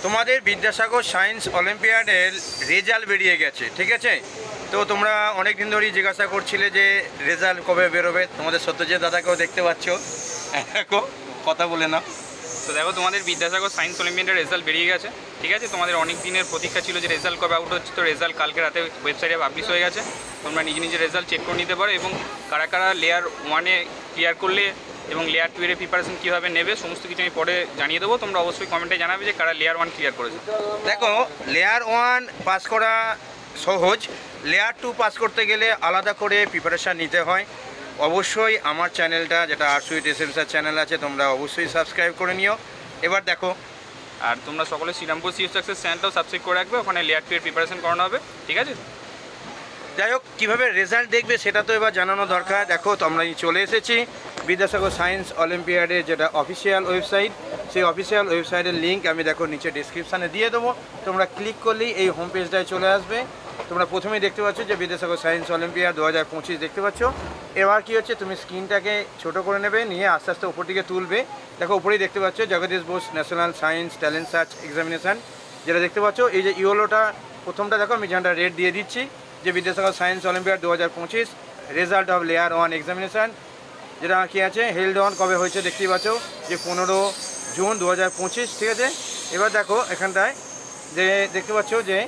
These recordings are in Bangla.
তোমাদের বিদ্যাসাগর সায়েন্স অলিম্পিয়াডের রেজাল্ট বেরিয়ে গেছে, ঠিক আছে। তো তোমরা অনেক দিন ধরেই জিজ্ঞাসা করছিলে যে রেজাল্ট কবে বেরোবে। তোমাদের সত্যজিৎ দাদাকেও দেখতে পাচ্ছ, দেখো কথা বলে না। তো দেখো, তোমাদের বিদ্যাসাগর সায়েন্স অলিম্পিয়াডের রেজাল্ট বেরিয়ে গেছে, ঠিক আছে। তোমাদের অনেক দিনের প্রতীক্ষা ছিল যে রেজাল্ট কবে আউট হচ্ছে। তো রেজাল্ট কালকে রাতে ওয়েবসাইটে পাবলিশ হয়ে গেছে। তোমরা নিজে নিজে রেজাল্ট চেক করে নিতে পারো এবং কারা কারা লেয়ার 1-এ ক্লিয়ার করলে এবং লেয়ার 2 এর প্রিপারেশন কীভাবে নেবে সমস্ত কিছু আমি পরে জানিয়ে দেবো। তোমরা অবশ্যই কমেন্টে জানাবে যে কারা লেয়ার 1 ক্লিয়ার করেছে। দেখো, লেয়ার 1 পাস করা সহজ, লেয়ার 2 পাস করতে গেলে আলাদা করে প্রিপারেশান নিতে হয়। অবশ্যই আমার চ্যানেলটা, যেটা আরসুইট এসএমসার চ্যানেল আছে, তোমরা অবশ্যই সাবস্ক্রাইব করে নিও। এবার দেখো, আর তোমরা সকলে শ্রীরামপুর সিও সাকসেস চ্যানেলটাও সাবস্ক্রাইব করে রাখবে, ওখানে লেয়ার 2 এর প্রিপারেশন করানো হবে, ঠিক আছে। যাই হোক, কীভাবে রেজাল্ট দেখবে সেটা তো এবার জানানো দরকার। দেখো, আমরা চলে এসেছি বিদ্যাসাগর সায়েন্স অলিম্পিয়াডের যেটা অফিসিয়াল ওয়েবসাইট। সেই অফিসিয়াল ওয়েবসাইটের লিঙ্ক আমি দেখো নিচে ডিসক্রিপশানে দিয়ে দেবো। তোমরা ক্লিক করলেই এই হোম পেজটায় চলে আসবে। তোমরা প্রথমেই দেখতে পাচ্ছ যে বিদ্যাসাগর সায়েন্স অলিম্পিয়াড 2025 দেখতে পাচ্ছ। এবার কী হচ্ছে, তুমি স্ক্রিনটাকে ছোট করে নেবে, নিয়ে আস্তে আস্তে উপর দিকে তুলবে। দেখো, উপরেই দেখতে পাচ্ছ Jagadish Bose National Science Talent Search Examination, যেটা দেখতে পাচ্ছ। এই যে ইয়েলোটা প্রথমটা দেখো, আমি যেটা রেড দিয়ে দিচ্ছি যে Vidyasagar science olympiad 2025 result of layer 1 examination, যেটা কী আছে হেল্ড অন কবে হয়েছে দেখতেই পাচ্ছ যে 15 জুন 2025, ঠিক আছে। এবার দেখো এখানটায় যে দেখতে পাচ্ছ যে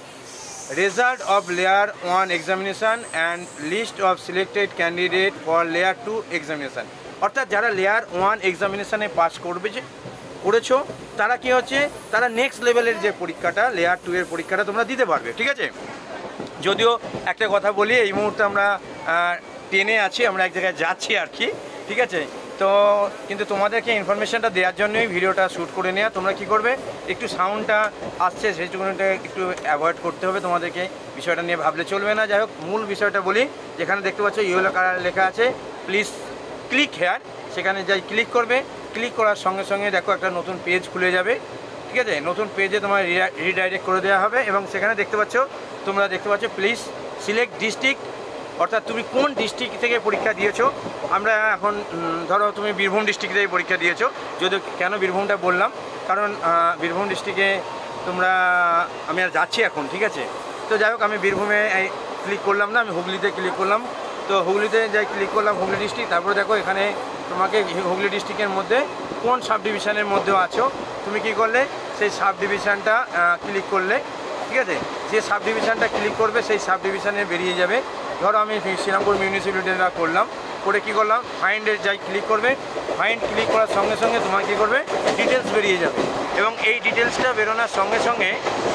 result of layer 1 examination and list of selected candidate for layer 2 examination. অর্থাৎ যারা লেয়ার 1 এক্সামিনেশানে পাস করেছো তারা কী হচ্ছে, তারা নেক্সট লেভেলের যে পরীক্ষাটা লেয়ার 2 এর পরীক্ষাটা তোমরা দিতে পারবে, ঠিক আছে। যদিও একটা কথা বলি, এই মুহূর্তে আমরা ট্রেনে আছি, আমরা এক জায়গায় যাচ্ছি আর কি, ঠিক আছে। তো কিন্তু তোমাদেরকে ইনফরমেশানটা দেওয়ার জন্যই ভিডিওটা শ্যুট করে নেওয়া। তোমরা কি করবে, একটু সাউন্ডটা আসছে সেইটুকুটা একটু অ্যাভয়েড করতে হবে তোমাদেরকে, বিষয়টা নিয়ে ভাবলে চলবে না। যাই হোক, মূল বিষয়টা বলি। যেখানে দেখতে পাচ্ছ ইয়েলো কালার লেখা আছে প্লিজ ক্লিক হেয়ার, সেখানে যাই ক্লিক করবে। ক্লিক করার সঙ্গে সঙ্গে দেখো একটা নতুন পেজ খুলে যাবে, ঠিক আছে। নতুন পেজে তোমার রিডাইরেক্ট করে দেওয়া হবে এবং সেখানে তোমরা দেখতে পাচ্ছ প্লিজ সিলেক্ট ডিস্ট্রিক্ট, অর্থাৎ তুমি কোন ডিস্ট্রিক্ট থেকে পরীক্ষা দিয়েছো। আমরা এখন ধরো তুমি বীরভূম ডিস্ট্রিক্ট থেকে পরীক্ষা দিয়েছো। যদিও কেন বীরভূমটা বললাম, কারণ বীরভূম ডিস্ট্রিক্টে আমি আর যাচ্ছি এখন, ঠিক আছে। তো যাই হোক, আমি বীরভূমে ক্লিক করলাম না, আমি হুগলিতে ক্লিক করলাম। তো হুগলিতে যাই ক্লিক করলাম, হুগলি ডিস্ট্রিক্ট। তারপরে দেখো এখানে তোমাকে হুগলি ডিস্ট্রিক্টের মধ্যে কোন সাব ডিভিশনের মধ্যেও আছো, তুমি কি করলে সেই সাব ডিভিশনটা ক্লিক করলে, ঠিক আছে। যে সাব ডিভিশনটা ক্লিক করবে সেই সাব ডিভিশনে বেরিয়ে যাবে। ধরো আমি শ্রীরামপুর মিউনিসিপ্যালিটিটা করলাম, করে কী করলাম, ফাইন্ডে যাই ক্লিক করবে। ফাইন্ড ক্লিক করার সঙ্গে সঙ্গে তোমার কী করবে, ডিটেলস বেরিয়ে যাবে এবং এই ডিটেলসটা বেরোনোর সঙ্গে সঙ্গে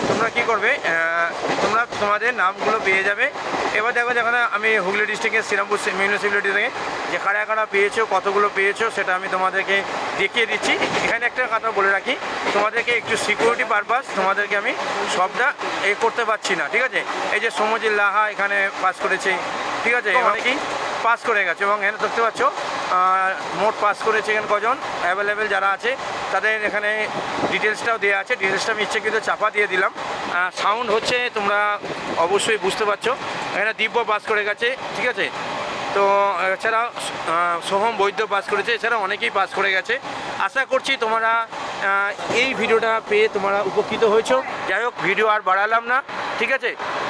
তোমরা কী করবে, তোমাদের নামগুলো পেয়ে যাবে। এবার দেখো, যেখানে আমি হুগলি ডিস্ট্রিক্টের শ্রীরামপুর মিউনিসিপ্যালিটি থেকে যে কারা কারা পেয়েছো, কতগুলো পেয়েছো, সেটা আমি তোমাদেরকে দেখিয়ে দিচ্ছি। এখানে একটা কথা বলে রাখি, তোমাদেরকে একটু সিকিউরিটি পারপাস তোমাদেরকে আমি সবটা করতে পারছি না, ঠিক আছে। এই যে সমজিৎ লাহা এখানে পাস করেছে, ঠিক আছে, অনেকেই পাস করে গেছে এবং এখানে দেখতে পাচ্ছ মোট পাস করেছে এখানে কজন অ্যাভেলেবেল যারা আছে তাদের এখানে ডিটেলসটাও দেওয়া আছে। ডিটেলসটা আমি ইচ্ছাকৃত চাপা দিয়ে দিলাম। সাউন্ড হচ্ছে, তোমরা অবশ্যই বুঝতে পারছো। এখানে দিব্য পাস করে গেছে, ঠিক আছে। তো এছাড়াও সোহম বৈদ্য পাস করেছে, এছাড়া অনেকেই পাস করে গেছে। আশা করছি তোমরা এই ভিডিওটা পেয়ে তোমরা উপকৃত হয়েছো। যাই হোক, ভিডিও আর বাড়ালাম না, ঠিক আছে।